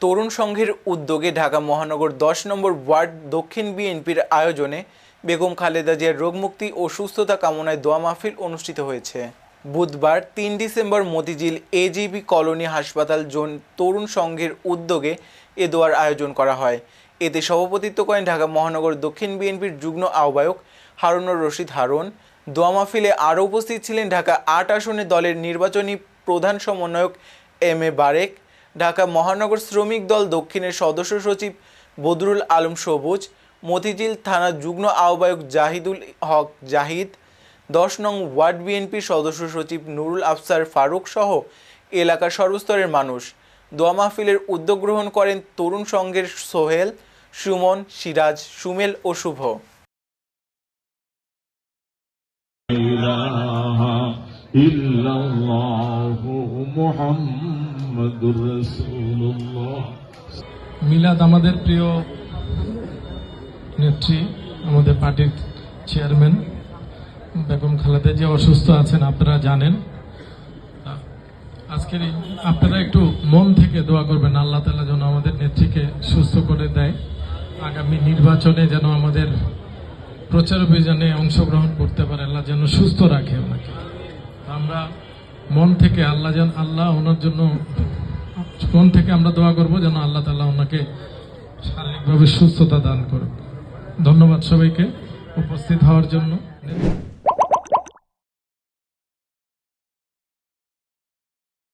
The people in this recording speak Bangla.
তরুণ সংঘের উদ্যোগে ঢাকা মহানগর ১০ নম্বর ওয়ার্ড দক্ষিণ বিএনপির আয়োজনে বেগম খালেদা জিয়ার রোগমুক্তি ও সুস্থতা কামনায় দোয়া মাহফিল অনুষ্ঠিত হয়েছে। বুধবার ৩ ডিসেম্বর মতিঝিল এজিবি কলোনি হাসপাতাল জোন তরুণ সংঘের উদ্যোগে এ দোয়ার আয়োজন করা হয়। এতে সভাপতিত্ব করেন ঢাকা মহানগর দক্ষিণ বিএনপির যুগ্ম আহ্বায়ক হারুনুর রশিদ হারুন। দোয়া মাহফিলে আরও উপস্থিত ছিলেন ঢাকা ৮ আসনের দলের নির্বাচনী প্রধান সমন্বয়ক এম এ বারেক, ঢাকা মহানগর শ্রমিক দল দক্ষিণের সদস্য সচিব বদরুল আলম সবুজ, মতিঝিল থানা যুগ্ম আহ্বায়ক জাহিদুল হক জাহিদ, ১০ নং ওয়ার্ড বিএনপির সদস্য সচিব নুরুল আফসার ফারুক সহ এলাকার সর্বস্তরের মানুষ। দোয়া মাহফিলের উদ্যোগ গ্রহণ করেন তরুণ সংঘের সোহেল, সুমন, সিরাজ, সুমেল ও শুভ। মিলাদ আমাদের প্রিয় নেত্রী, আমাদের পার্টির চেয়ারম্যান বেগম খালেদা জিয়া অসুস্থ আছেন, আপনারা জানেন। আজকের আপনারা একটু মন থেকে দোয়া করবেন আল্লাহ তাআলা যেন আমাদের নেত্রীকে সুস্থ করে দেয়, আগামী নির্বাচনে যেন আমাদের প্রচার অভিযানে অংশগ্রহণ করতে পারে, আল্লাহ যেন সুস্থ রাখে ওনাকে। আমরা মন থেকে আল্লাহ ওনার জন্য মন থেকে আমরা দোয়া করবো যেন আল্লাহ তাআলা ওনাকে শারীরিকভাবে সুস্থতা দান করুক। ধন্যবাদ সবাইকে উপস্থিত হওয়ার জন্য।